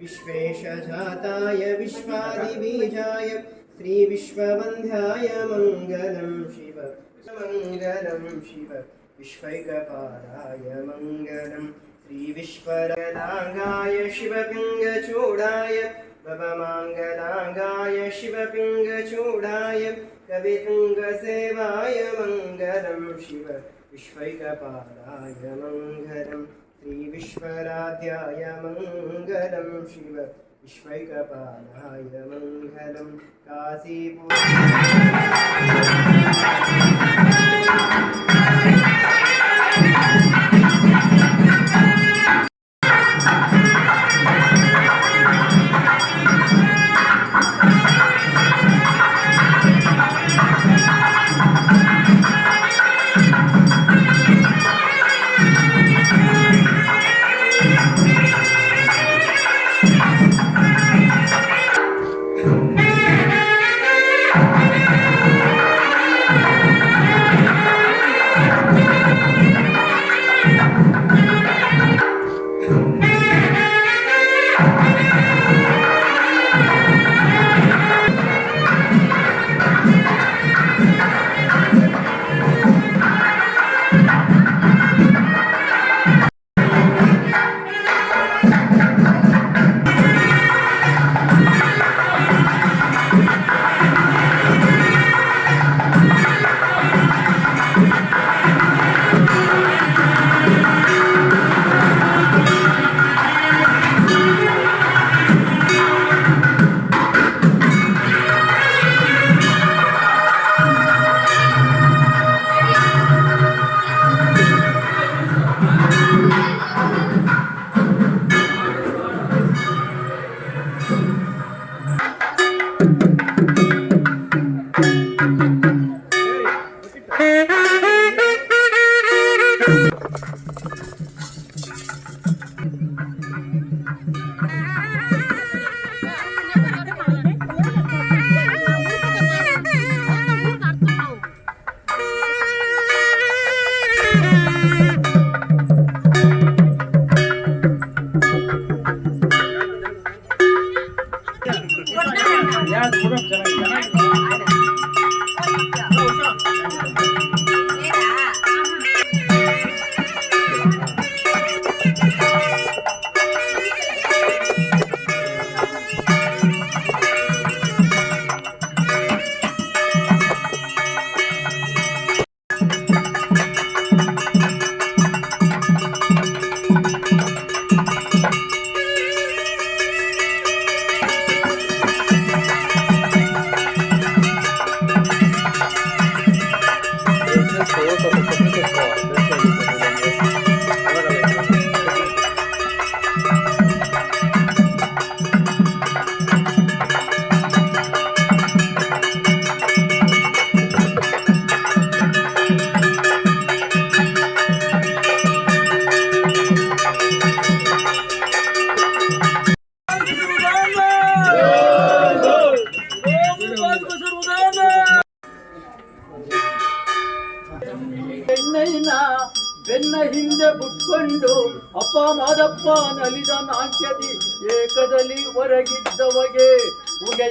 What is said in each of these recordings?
विश्वेशजाताय विश्वादिबीजाय श्री विश्ववन्ध्याय मङ्गलं शिव मङ्गलं शिव विश्वैकपालाय मङ्गलं श्री विश्वरलाङ्गाय शिवपिङ्गचूडाय भवमाङ्गलाङ्गाय शिवपिङ्गचूडाय कवितुङ्गसेवाय मङ्गलं शिव विश्वैकपालाय मङ्गलं श्री विश्वराध्याय मङ्गलं शिव विश्वैकपालाय मङ्गलं काशीपुर ಬೆನ್ನ ಹಿಂದೆ ಬುಟ್ಕೊಂಡು ಅಪ್ಪ ಮಾದಪ್ಪ ನಲಿದ ನಾಟ್ಯದಿ ಏಕದಲ್ಲಿ ಹೊರಗಿದ್ದವಗೆ ಉಗೆ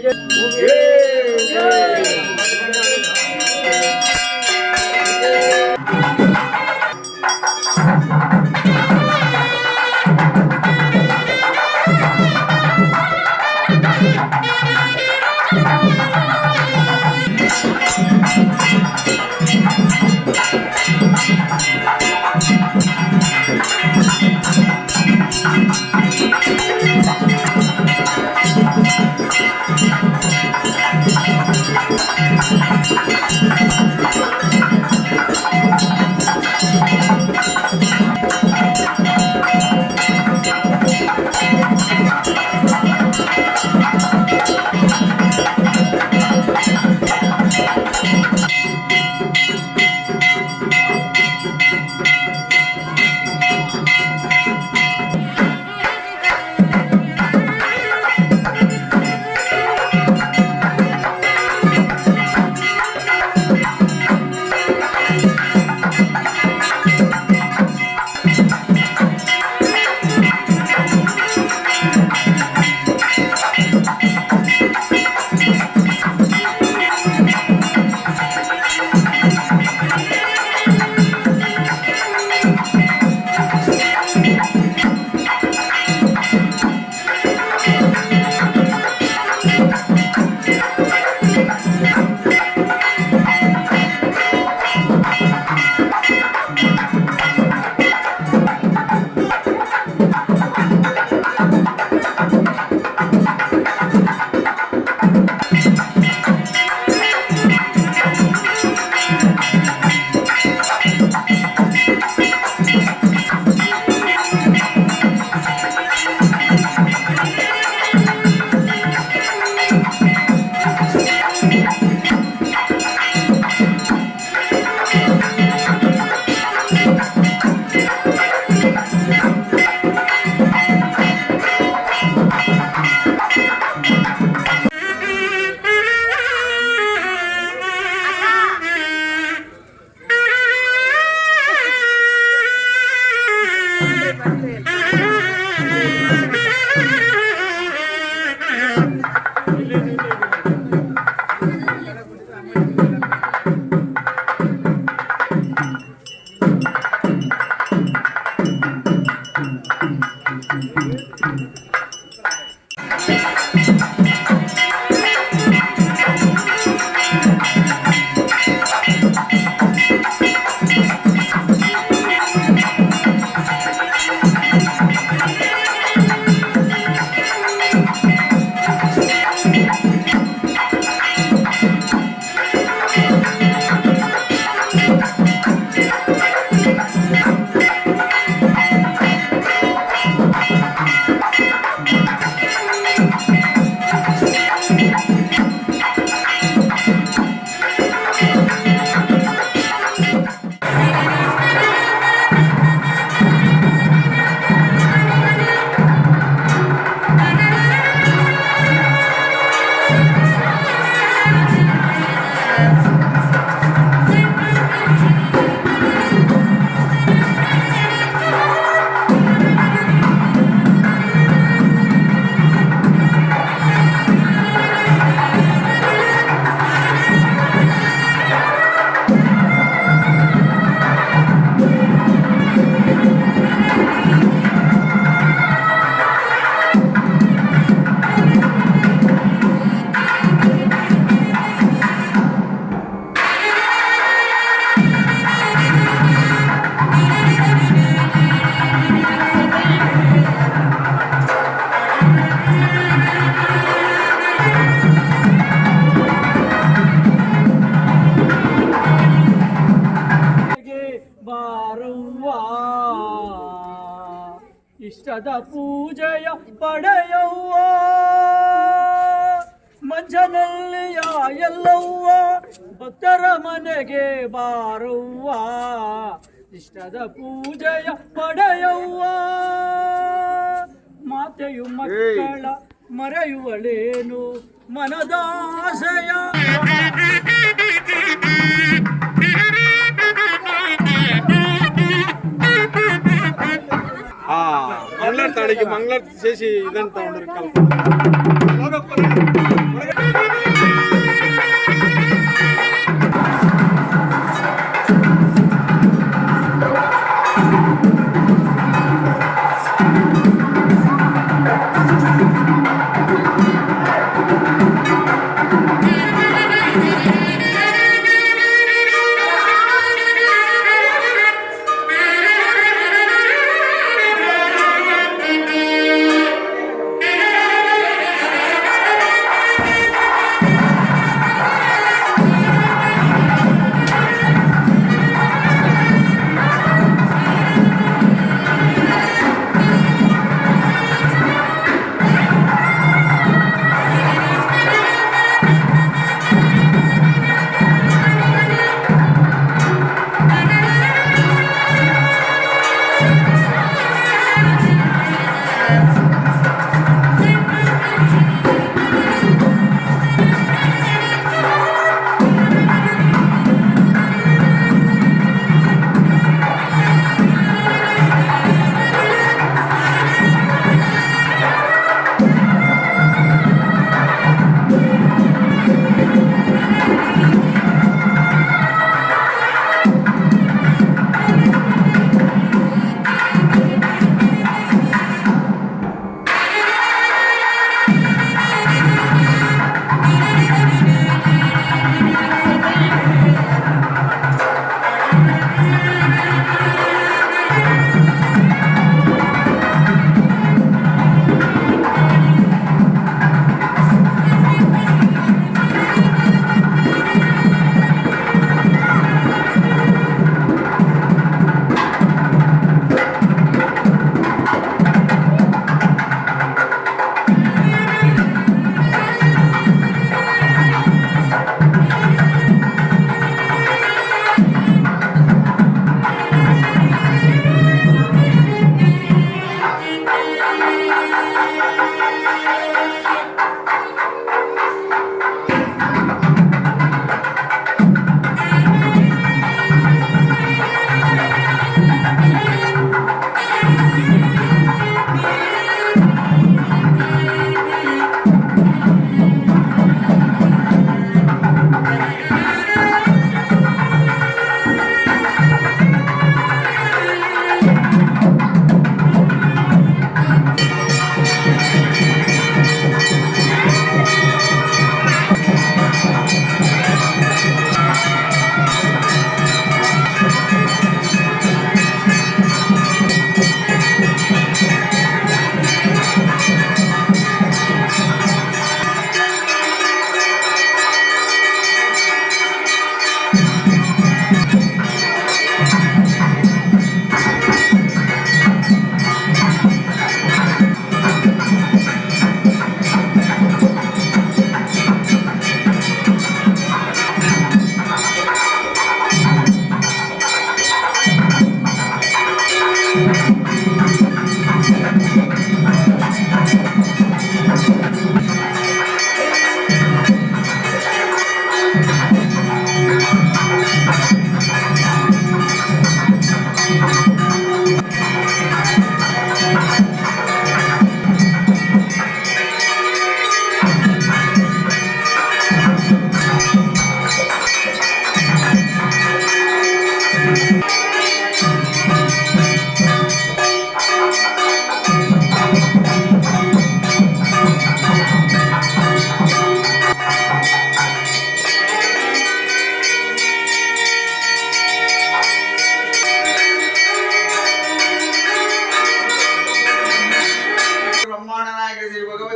ಬಾರವ್ವ ಇಷ್ಟದ ಪೂಜೆಯ ಪಡೆಯವ್ವ ಮಂಜನಲ್ಲಿಯ ಎಲ್ಲವ್ವ ಭಕ್ತರ ಮನೆಗೆ ಬಾರವ್ವ ಇಷ್ಟದ ಪೂಜೆಯ ಪಡೆಯವ್ವ ಮಾತೆಯು ಮಕ್ಕಳ ಮರೆಯುವಳೇನು ಮನದಾಸೆಯ మంగళారతాడికి మంగళారతి చేసి ఇదంతా ఉండరు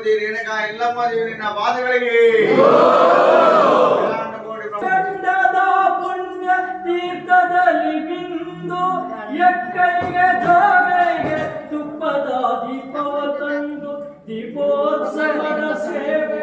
ಶ್ರೀಮತಿ ರೇಣುಕಾ ಎಲ್ಲಮ್ಮ ದೇವಿ ನಿನ್ನ ಪಾದಗಳಿಗೆ ಗಂಡದ ಪುಣ್ಯ ತೀರ್ಥದಲ್ಲಿ ಬಿಂದು ಎಕ್ಕೈಗೆ ಜಾವೆಗೆ ತುಪ್ಪದ ದೀಪವ ತಂದು ದೀಪೋತ್ಸವದ ಸೇವೆ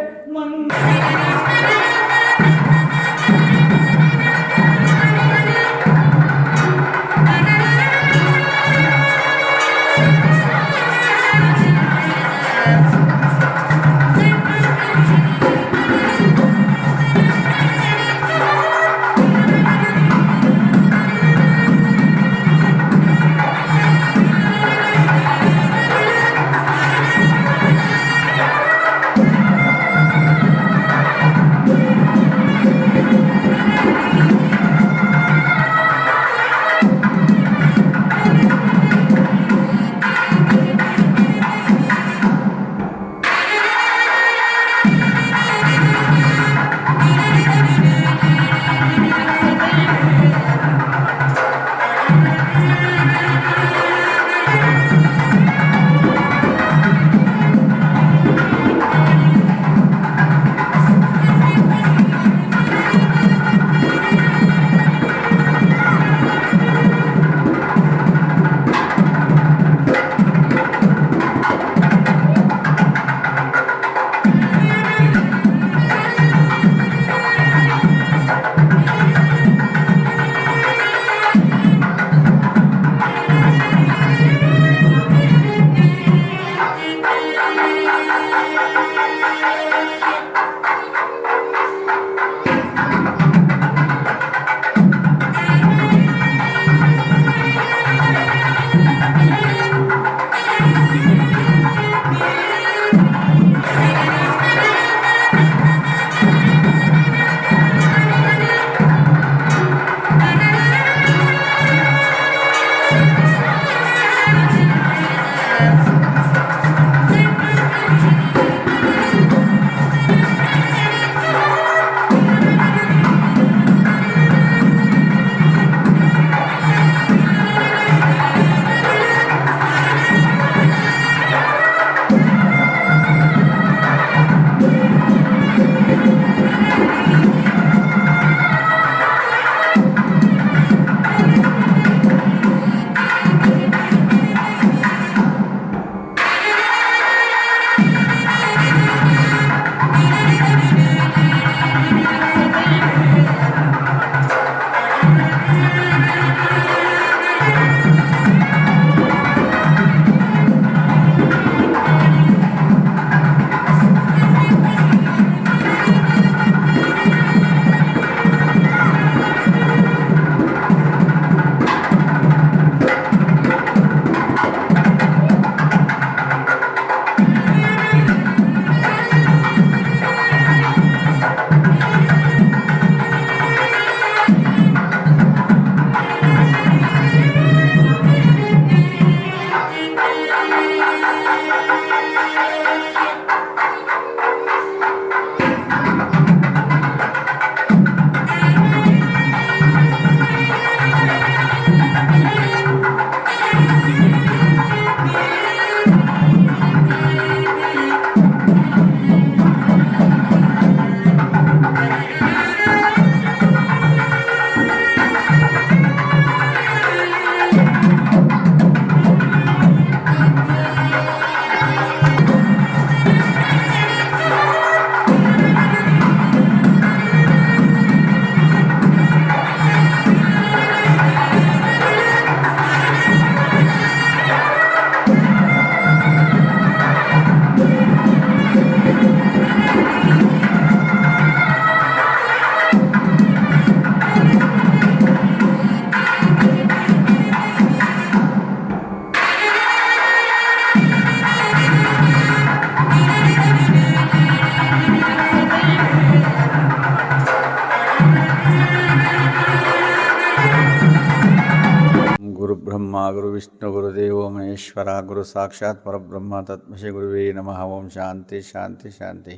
ಬ್ರಹ್ಮ ಗುರು ವಿಷ್ಣು ಗುರುದೇವೋ ಮಹೇಶ್ವರ ಗುರು ಸಾಕ್ಷಾತ್ ಪರಬ್ರಹ್ಮ ತತ್ಮಶಿ ಗುರುವೇ ನಮಃ. ಓಂ ಶಾಂತಿ ಶಾಂತಿ ಶಾಂತಿ.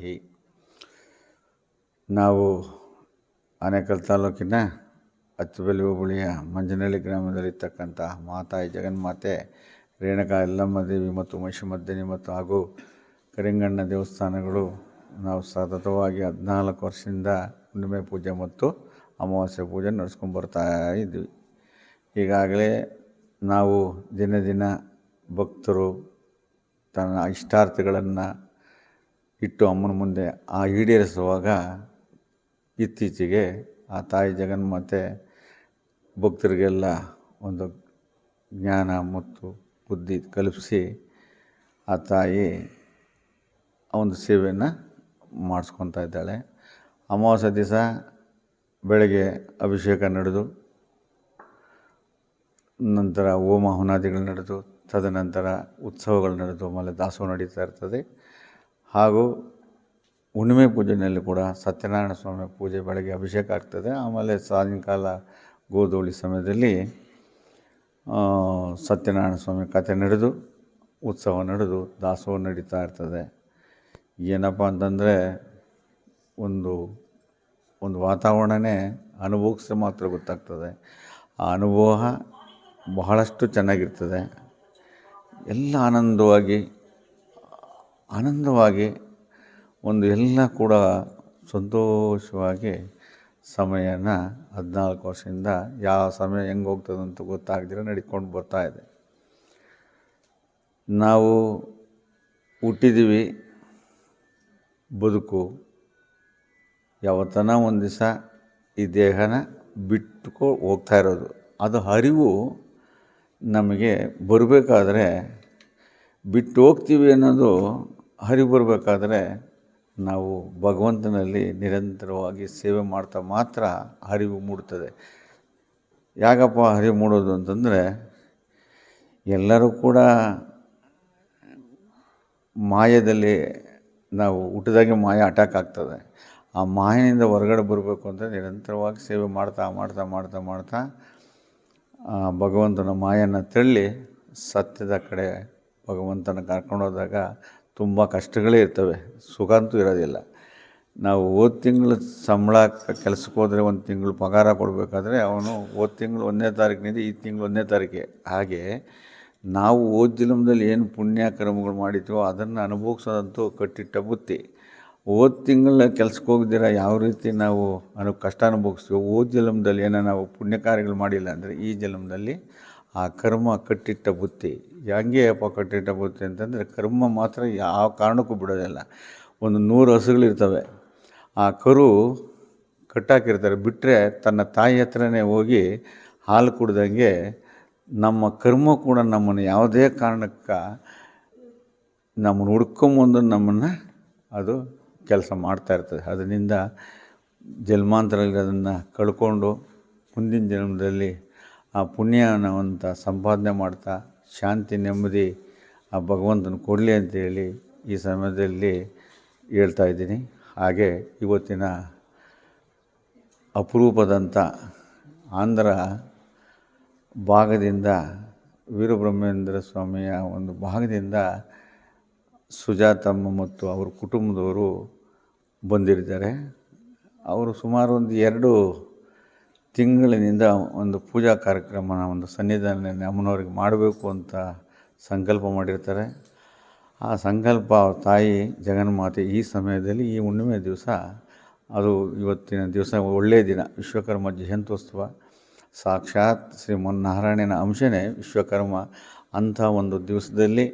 ನಾವು ಆನೇಕಲ್ ತಾಲೂಕಿನ ಅಚ್ಚುಬೆಲೆ ಹೋಬಳಿಯ ಮಂಜನಹಳ್ಳಿ ಗ್ರಾಮದಲ್ಲಿರ್ತಕ್ಕಂಥ ಮಾತಾಯಿ ಜಗನ್ಮಾತೆ ರೇಣುಕಾ ಯಲ್ಲಮ್ಮ ದೇವಿ ಮತ್ತು ಮಹಿಷಮರ್ದಿನಿ ಮತ್ತು ಹಾಗೂ ಕರಿಂಗಣ್ಣ ದೇವಸ್ಥಾನಗಳು ನಾವು ಸತತವಾಗಿ 14 ವರ್ಷದಿಂದ ಹುಣ್ಣಿಮೆ ಪೂಜೆ ಮತ್ತು ಅಮಾವಾಸ್ಯೆ ಪೂಜೆ ನಡೆಸ್ಕೊಂಡು ಬರ್ತಾ ಇದ್ವಿ. ಈಗಾಗಲೇ ನಾವು ದಿನ ದಿನ ಭಕ್ತರು ತನ್ನ ಇಷ್ಟಾರ್ಥಗಳನ್ನು ಇಟ್ಟು ಅಮ್ಮನ ಮುಂದೆ ಈಡೇರಿಸುವಾಗ ಇತ್ತೀಚೆಗೆ ಆ ತಾಯಿ ಜಗನ್ಮಾತೆ ಭಕ್ತರಿಗೆಲ್ಲ ಒಂದು ಜ್ಞಾನ ಮತ್ತು ಬುದ್ಧಿ ಕಲ್ಪಿಸಿ ಆ ತಾಯಿ ಒಂದು ಸೇವೆಯನ್ನು ಮಾಡಿಸ್ಕೊತಾ ಇದ್ದಾಳೆ. ಅಮಾವಾಸ್ಯೆ ದಿವಸ ಬೆಳಗ್ಗೆ ಅಭಿಷೇಕ ನಡೆದು ನಂತರ ಹೋಮ ಹುನಾದಿಗಳು ನಡೆದು ತದನಂತರ ಉತ್ಸವಗಳು ನಡೆದು ಆಮೇಲೆ ದಾಸೋಹ ನಡೀತಾ ಇರ್ತದೆ. ಹಾಗೂ ಹುಣ್ಣಿಮೆ ಪೂಜೆಯಲ್ಲಿ ಕೂಡ ಸತ್ಯನಾರಾಯಣ ಸ್ವಾಮಿ ಪೂಜೆ ಬೆಳಗ್ಗೆ ಅಭಿಷೇಕ ಆಗ್ತದೆ. ಆಮೇಲೆ ಸಾಯಂಕಾಲ ಗೋಧೂಳಿ ಸಮಯದಲ್ಲಿ ಸತ್ಯನಾರಾಯಣ ಸ್ವಾಮಿ ಕಥೆ ನಡೆದು ಉತ್ಸವ ನಡೆದು ದಾಸೋಹ ನಡೀತಾ ಇರ್ತದೆ. ಏನಪ್ಪ ಅಂತಂದರೆ ಒಂದು ವಾತಾವರಣನೇ ಅನುಭವಿಸಿದ್ರೆ ಮಾತ್ರ ಗೊತ್ತಾಗ್ತದೆ. ಆ ಅನುಭವ ಬಹಳಷ್ಟು ಚೆನ್ನಾಗಿರ್ತದೆ. ಎಲ್ಲ ಆನಂದವಾಗಿ ಒಂದು ಎಲ್ಲ ಕೂಡ ಸಂತೋಷವಾಗಿ ಸಮಯನ 14 ವರ್ಷದಿಂದ ಯಾವ ಸಮಯ ಹೆಂಗೆ ಹೋಗ್ತದಂತ ಗೊತ್ತಾಗದಿರ ನಡ್ಕೊಂಡು ಬರ್ತಾಯಿದೆ. ನಾವು ಹುಟ್ಟಿದ್ದೀವಿ, ಬದುಕು ಯಾವತ್ತನ ಒಂದು ದಿವಸ ಈ ದೇಹನ ಬಿಟ್ಟು ಹೋಗ್ತಾ ಇರೋದು. ಅದು ಅರಿವು ನಮಗೆ ಬರಬೇಕಾದ್ರೆ, ಬಿಟ್ಟು ಹೋಗ್ತೀವಿ ಅನ್ನೋದು ಅರಿವು ಬರಬೇಕಾದ್ರೆ ನಾವು ಭಗವಂತನಲ್ಲಿ ನಿರಂತರವಾಗಿ ಸೇವೆ ಮಾಡ್ತಾ ಮಾತ್ರ ಅರಿವು ಮೂಡ್ತದೆ. ಯಾಕಪ್ಪ ಅರಿವು ಮೂಡೋದು ಅಂತಂದರೆ, ಎಲ್ಲರೂ ಕೂಡ ಮಾಯದಲ್ಲಿ ನಾವು ಹುಟ್ಟಿದಾಗೆ ಮಾಯ ಅಟ್ಯಾಕ್ ಆಗ್ತದೆ. ಆ ಮಾಯನಿಂದ ಹೊರಗಡೆ ಬರಬೇಕು ಅಂದರೆ ನಿರಂತರವಾಗಿ ಸೇವೆ ಮಾಡ್ತಾ ಭಗವಂತನ ಮಾಯನ ತಳ್ಳಿ ಸತ್ಯದ ಕಡೆ ಭಗವಂತನ ಕರ್ಕೊಂಡೋದಾಗ ತುಂಬ ಕಷ್ಟಗಳೇ ಇರ್ತವೆ, ಸುಖ ಅಂತೂ ಇರೋದಿಲ್ಲ. ನಾವು ಹೋದ ತಿಂಗಳು ಸಂಬಳ ಕೆಲಸಕ್ಕೆ ಹೋದರೆ 1 ತಿಂಗಳು ಪಗಾರ ಕೊಡಬೇಕಾದ್ರೆ ಅವನು ಹೋದ ತಿಂಗಳು 1ನೇ ತಾರೀಕಿನಿಂದ ಈ ತಿಂಗಳು 1ನೇ ತಾರೀಕಿಗೆ. ಹಾಗೆ ನಾವು ಹೋದ ಜನ್ಮದಲ್ಲಿ ಏನು ಪುಣ್ಯ ಕರ್ಮಗಳು ಮಾಡಿದ್ವೋ ಅದನ್ನು ಅನುಭವಿಸೋದಂತೂ ಕಟ್ಟಿಟ್ಟ ಬುತ್ತಿ. ಹೋದ ತಿಂಗಳ ಕೆಲ್ಸಕ್ಕೆ ಹೋಗ್ದಿರ ಯಾವ ರೀತಿ ನಾವು ಕಷ್ಟ ಅನುಭವಿಸ್ತೀವೋ, ಹೋದ ಜನ್ಮದಲ್ಲಿ ಏನೋ ನಾವು ಪುಣ್ಯ ಕಾರ್ಯಗಳು ಮಾಡಿಲ್ಲ ಅಂದರೆ ಈ ಜನ್ಮದಲ್ಲಿ ಆ ಕರ್ಮ ಕಟ್ಟಿಟ್ಟ ಬುತ್ತಿ. ಹೆಂಗೆ ಅಪ್ಪ ಕಟ್ಟಿಟ್ಟ ಬುತ್ತಿ ಅಂತಂದರೆ, ಕರ್ಮ ಮಾತ್ರ ಯಾವ ಕಾರಣಕ್ಕೂ ಬಿಡೋದಿಲ್ಲ. ಒಂದು 100 ಹಸುಗಳಿರ್ತವೆ, ಆ ಕರು ಕಟ್ಟಾಕಿರ್ತಾರೆ, ಬಿಟ್ಟರೆ ತನ್ನ ತಾಯಿ ಹತ್ರನೇ ಹೋಗಿ ಹಾಲು ಕುಡ್ದಂಗೆ ನಮ್ಮ ಕರ್ಮ ಕೂಡ ನಮ್ಮನ್ನು ಯಾವುದೇ ಕಾರಣಕ್ಕೆ ನಮ್ಮನ್ನು ಹುಡ್ಕೊಂಬಂದು ನಮ್ಮನ್ನು ಅದು ಕೆಲಸ ಮಾಡ್ತಾಯಿರ್ತದೆ. ಅದರಿಂದ ಜನ್ಮಾಂತರದಲ್ಲಿ ಅದನ್ನು ಕಳ್ಕೊಂಡು ಮುಂದಿನ ಜನ್ಮದಲ್ಲಿ ಆ ಪುಣ್ಯನವಂತ ಸಂಪಾದನೆ ಮಾಡ್ತಾ ಶಾಂತಿ ನೆಮ್ಮದಿ ಆ ಭಗವಂತನ ಕೊಡಲಿ ಅಂತೇಳಿ ಈ ಸಮಯದಲ್ಲಿ ಹೇಳ್ತಾ ಇದ್ದೀನಿ. ಹಾಗೆ ಇವತ್ತಿನ ಅಪರೂಪದಂಥ ಆಂಧ್ರ ಭಾಗದಿಂದ ವೀರಬ್ರಹ್ಮೇಂದ್ರ ಸ್ವಾಮಿಯ ಒಂದು ಭಾಗದಿಂದ ಸುಜಾತಮ್ಮ ಮತ್ತು ಅವ್ರ ಕುಟುಂಬದವರು ಬಂದಿದ್ದಾರೆ. ಅವರು ಸುಮಾರು ಒಂದು 2 ತಿಂಗಳಿನಿಂದ ಒಂದು ಪೂಜಾ ಕಾರ್ಯಕ್ರಮನ ಒಂದು ಸನ್ನಿಧಾನ ಅಮ್ಮನವ್ರಿಗೆ ಮಾಡಬೇಕು ಅಂತ ಸಂಕಲ್ಪ ಮಾಡಿರ್ತಾರೆ. ಆ ಸಂಕಲ್ಪ ತಾಯಿ ಜಗನ್ಮಾತೆ ಈ ಸಮಯದಲ್ಲಿ ಈ ಹುಣ್ಣಿಮೆ ದಿವಸ, ಅದು ಇವತ್ತಿನ ದಿವಸ ಒಳ್ಳೆಯ ದಿನ, ವಿಶ್ವಕರ್ಮ ಜಯಂತ್ಯೋತ್ಸವ, ಸಾಕ್ಷಾತ್ ಶ್ರೀಮನ್ನಾರಾಯಣನ ಅಂಶನೇ ವಿಶ್ವಕರ್ಮ. ಅಂಥ ಒಂದು ದಿವಸದಲ್ಲಿ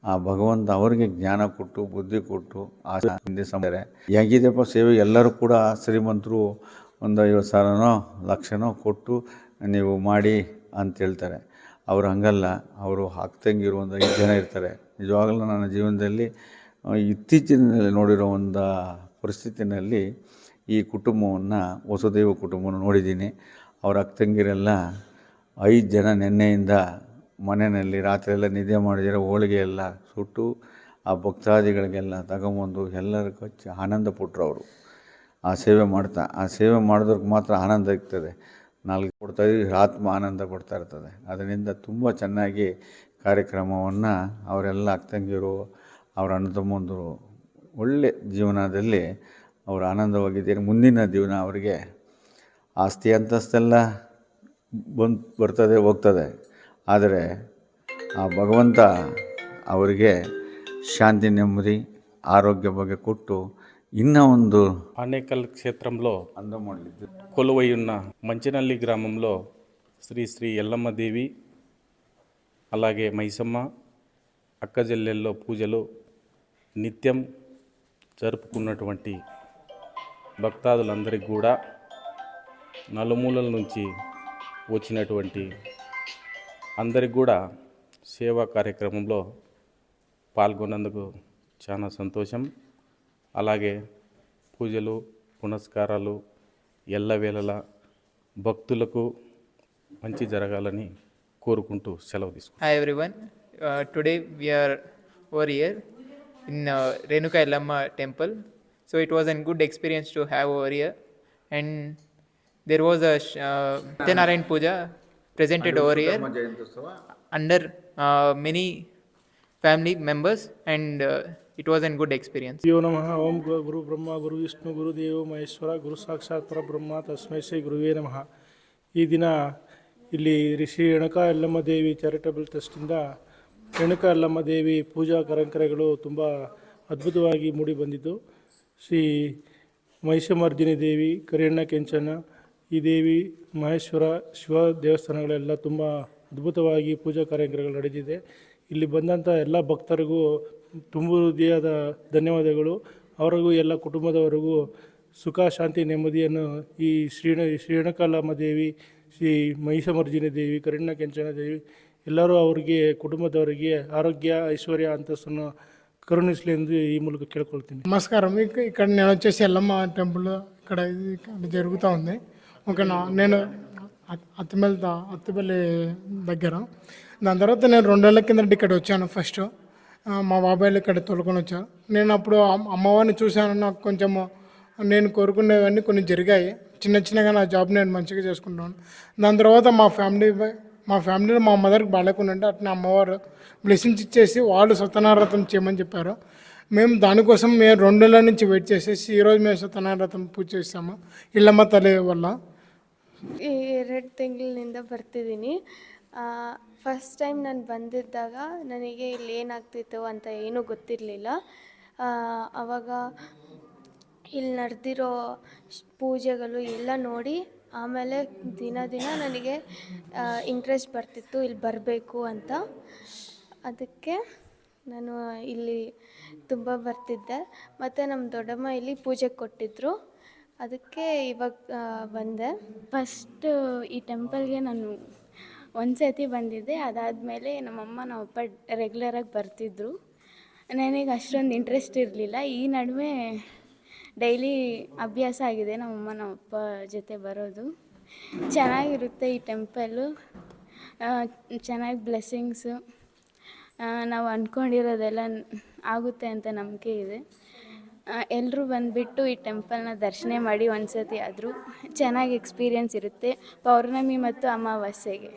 ಆ ಭಗವಂತ ಅವರಿಗೆ ಜ್ಞಾನ ಕೊಟ್ಟು ಬುದ್ಧಿ ಕೊಟ್ಟು ಹಿಂದೆ ಸಮಯ ಹೇಗಿದೆಯಪ್ಪ ಸೇವೆ, ಎಲ್ಲರೂ ಕೂಡ ಶ್ರೀಮಂತರು ಒಂದು 50,000ನೋ ಲಕ್ಷನೋ ಕೊಟ್ಟು ನೀವು ಮಾಡಿ ಅಂತ ಹೇಳ್ತಾರೆ. ಅವರು ಹಂಗಲ್ಲ. ಅವರು ಅಕ್ಕತಂಗಿರು ಒಂದು 5 ಜನ ಇರ್ತಾರೆ. ನಿಜವಾಗಲೂ ನನ್ನ ಜೀವನದಲ್ಲಿ ಇತ್ತೀಚಿನಲ್ಲಿ ನೋಡಿರೋ ಒಂದು ಪರಿಸ್ಥಿತಿನಲ್ಲಿ ಈ ಕುಟುಂಬವನ್ನು, ವಸುದೈವ ಕುಟುಂಬವನ್ನು ನೋಡಿದ್ದೀನಿ. ಅವ್ರ ಅಕ್ಕತಂಗಿರೆಲ್ಲ 5 ಜನ ನೆನ್ನೆಯಿಂದ ಮನೆಯಲ್ಲಿ ರಾತ್ರಿಯೆಲ್ಲ ನಿದ್ದೆ ಮಾಡಿದರೆ ಹೋಳಿಗೆ ಎಲ್ಲ ಸುಟ್ಟು ಆ ಭಕ್ತಾದಿಗಳಿಗೆಲ್ಲ ತಗೊಂಬಂದು ಎಲ್ಲರಿಗೂ ಹಚ್ಚಿ ಆನಂದ ಪಟ್ಟರು. ಅವರು ಆ ಸೇವೆ ಮಾಡ್ತಾ, ಆ ಸೇವೆ ಮಾಡಿದವ್ರಿಗೆ ಮಾತ್ರ ಆನಂದ ಇರ್ತದೆ, ನಾಲ್ಕು ಕೊಡ್ತಾಯಿದ್ವಿ, ಆತ್ಮ ಆನಂದ ಕೊಡ್ತಾ ಇರ್ತದೆ. ಅದರಿಂದ ತುಂಬ ಚೆನ್ನಾಗಿ ಕಾರ್ಯಕ್ರಮವನ್ನು ಅವರೆಲ್ಲ ಅಕ್ಕತಂಗಿರು, ಅವರ ಅಣ್ಣ ತಮ್ಮಂದರು ಒಳ್ಳೆ ಜೀವನದಲ್ಲಿ ಅವರು ಆನಂದವಾಗಿದ್ದಾರೆ. ಮುಂದಿನ ಜೀವನ ಅವರಿಗೆ ಆಸ್ತಿ ಅಂತಸ್ತೆಲ್ಲ ಬರ್ತದೆ ಹೋಗ್ತದೆ. ಆದರೆ ಆ ಭಗವಂತ ಅವರಿಗೆ ಶಾಂತಿ ನೆಮ್ಮದಿ ಆರೋಗ್ಯ ಬಗ್ಗೆ ಕೊಟ್ಟು ಇನ್ನೂ ಒಂದು ఆనేకల్ క్షేత్రంలో ಅಂದ ಮಾಡಲಿದ್ದು కొలువై ఉన్న మంచినల్లి గ్రామంలో శ్రీ శ్రీ ఎల్లమ్మదేవి అలాగే మైసమ్మ అక్కజెల్లెల్లో పూజలు నిత్యం జరుపుకున్నటువంటి భక్తాదులందరికీ కూడా నలుమూలల నుంచి వచ్చినటువంటి అందరికి కూడా సేవా కార్యక్రమంలో పాల్గొన్నందుకు చాలా సంతోషం. అలాగే పూజలు పునస్కారాలు ఎల్లవేళలా భక్తులకు మంచి జరగాలని కోరుకుంటూ సెలవు తీసుకుంటాను. Hi everyone. Today we are over here in Renuka Ellamma temple. So it was a good experience to have over here, and there was a Satyanarayan Puja presented over here under many family members, and it was a good experience. यो नमः ओम गुरु ब्रह्मा गुरु विष्णु गुरुदेव ಮಹೇಶ್ವರ ಗುರು ಸಾಕ್ಷಾತ್ ಪರಬ್ರಹ್ಮ ತಸ್ಮೈ ಶ್ರೀ ಗುರುವೇ ನಮಃ. ಈ ದಿನ ಇಲ್ಲಿ ಶ್ರೀ ರೇಣುಕಾ ಯಲ್ಲಮ್ಮ ದೇವಿ charitable ಟ್ರಸ್ಟಿಂದ Renuka Yellamma ದೇವಿ ಪೂಜಾ ಕಾರ್ಯಕ್ರಮಗಳು ತುಂಬ ಅದ್ಭುತವಾಗಿ ಮೂಡಿ ಬಂದಿದ್ದು. ಶ್ರೀ ಮಹಿಷಮರ್ದಿನಿ ದೇವಿ, ಕರಿಯಣ್ಣ ಕೆಂಚಣ್ಣ, ಈ ದೇವಿ, ಮಹೇಶ್ವರ, ಶಿವ ದೇವಸ್ಥಾನಗಳೆಲ್ಲ ತುಂಬ ಅದ್ಭುತವಾಗಿ ಪೂಜಾ ಕಾರ್ಯಕ್ರಮಗಳು ನಡೆದಿದೆ. ಇಲ್ಲಿ ಬಂದಂಥ ಎಲ್ಲ ಭಕ್ತರಿಗೂ ತುಂಬ ಹೃದಯದ ಧನ್ಯವಾದಗಳು. ಅವರಿಗೂ ಎಲ್ಲ ಕುಟುಂಬದವರಿಗೂ ಸುಖ ಶಾಂತಿ ನೆಮ್ಮದಿಯನ್ನು ಈ ರೇಣುಕಾಯಲ್ಲಮ್ಮ ದೇವಿ, ಶ್ರೀ ಮಹಿಷಮರ್ದಿನಿ ದೇವಿ, ಕರಿಯಣ್ಣ ಕೆಂಚಣ್ಣ ದೇವಿ ಎಲ್ಲರೂ ಅವರಿಗೆ కుటుంబದವರಿಗೆ ఆరోగ్య ఐశ్వర్య అంతస్తును కరుణించలే ಎಂದು ఈ ಮೂಲಕ ಕೇಳ್ಕೊಳ್ತೀನಿ. నమస్కారం. ఇక్కడ నేను వచ్చేసి ఎల్లమ్మ టెంపుల్ ఇక్కడ జరుగుతూ ఉంది. ఓకేనా, నేను అత్తిపల్లి దగ్గర. దాని తర్వాత నేను 2 నెలల కిందట ఇక్కడ వచ్చాను. ఫస్ట్ మా బాబాయిలు ఇక్కడ తోలుకొని వచ్చాను. నేను అప్పుడు అమ్మవారిని చూశాను. నాకు కొంచెము నేను కోరుకునేవన్నీ కొన్ని జరిగాయి. చిన్నగా నా జాబ్ నేను మంచిగా చేసుకుంటాను. దాని తర్వాత మా ఫ్యామిలీలో మా మదర్కి బాగాలేకుండా అట్లా అమ్మవారు బ్లెస్సింగ్స్ ఇచ్చేసి వాళ్ళు సత్యనారాయణ వ్రతం చేయమని చెప్పారు. మేము దానికోసం 2 నెలల నుంచి వెయిట్ చేసేసి ఈరోజు మేము సత్యనారాయణ వ్రతం పూజ చేస్తాము ఇల్లమ్మ తల్లి వల్ల. 2 ತಿಂಗಳಿನಿಂದ ಬರ್ತಿದ್ದೀನಿ. ಫಸ್ಟ್ ಟೈಮ್ ನಾನು ಬಂದಿದ್ದಾಗ ನನಗೆ ಇಲ್ಲಿ ಏನಾಗ್ತಿತ್ತು ಅಂತ ಏನೂ ಗೊತ್ತಿರಲಿಲ್ಲ. ಆವಾಗ ಇಲ್ಲಿ ನಡೆದಿರೋ ಪೂಜೆಗಳು ಎಲ್ಲ ನೋಡಿ ಆಮೇಲೆ ದಿನ ನನಗೆ ಇಂಟ್ರೆಸ್ಟ್ ಬರ್ತಿತ್ತು ಇಲ್ಲಿ ಬರಬೇಕು ಅಂತ. ಅದಕ್ಕೆ ನಾನು ಇಲ್ಲಿ ತುಂಬ ಬರ್ತಿದ್ದೆ. ಮತ್ತು ನಮ್ಮ ದೊಡ್ಡಮ್ಮ ಇಲ್ಲಿ ಪೂಜೆಗೆ ಕೊಟ್ಟಿದ್ದರು, ಅದಕ್ಕೆ ಇವಾಗ ಬಂದೆ. ಫಸ್ಟು ಈ ಟೆಂಪಲ್ಗೆ ನಾನು ಒಂದು ಸತಿ ಬಂದಿದ್ದೆ. ಅದಾದಮೇಲೆ ನಮ್ಮಮ್ಮ ನಮ್ಮಪ್ಪ ರೆಗ್ಯುಲರಾಗಿ ಬರ್ತಿದ್ದರು. ನನಗೆ ಅಷ್ಟೊಂದು ಇಂಟ್ರೆಸ್ಟ್ ಇರಲಿಲ್ಲ. ಈ ನಡುವೆ ಡೈಲಿ ಅಭ್ಯಾಸ ಆಗಿದೆ ನಮ್ಮಮ್ಮ ನಮ್ಮಪ್ಪ ಜೊತೆ ಬರೋದು. ಚೆನ್ನಾಗಿರುತ್ತೆ ಈ ಟೆಂಪಲ್ಲು, ಚೆನ್ನಾಗಿ ಬ್ಲೆಸ್ಸಿಂಗ್ಸು, ನಾವು ಅಂದ್ಕೊಂಡಿರೋದೆಲ್ಲ ಆಗುತ್ತೆ ಅಂತ ನಂಬಿಕೆ ಇದೆ. ಎಲ್ಲರೂ ಬಂದುಬಿಟ್ಟು ಈ ಟೆಂಪಲ್ನ ದರ್ಶನ ಮಾಡಿ ಒಂದು ಸತಿ ಆದರೂ ಚೆನ್ನಾಗಿ ಎಕ್ಸ್ಪೀರಿಯೆನ್ಸ್ ಇರುತ್ತೆ ಪೌರ್ಣಮಿ ಮತ್ತು ಅಮಾವಾಸ್ಯೆಗೆ.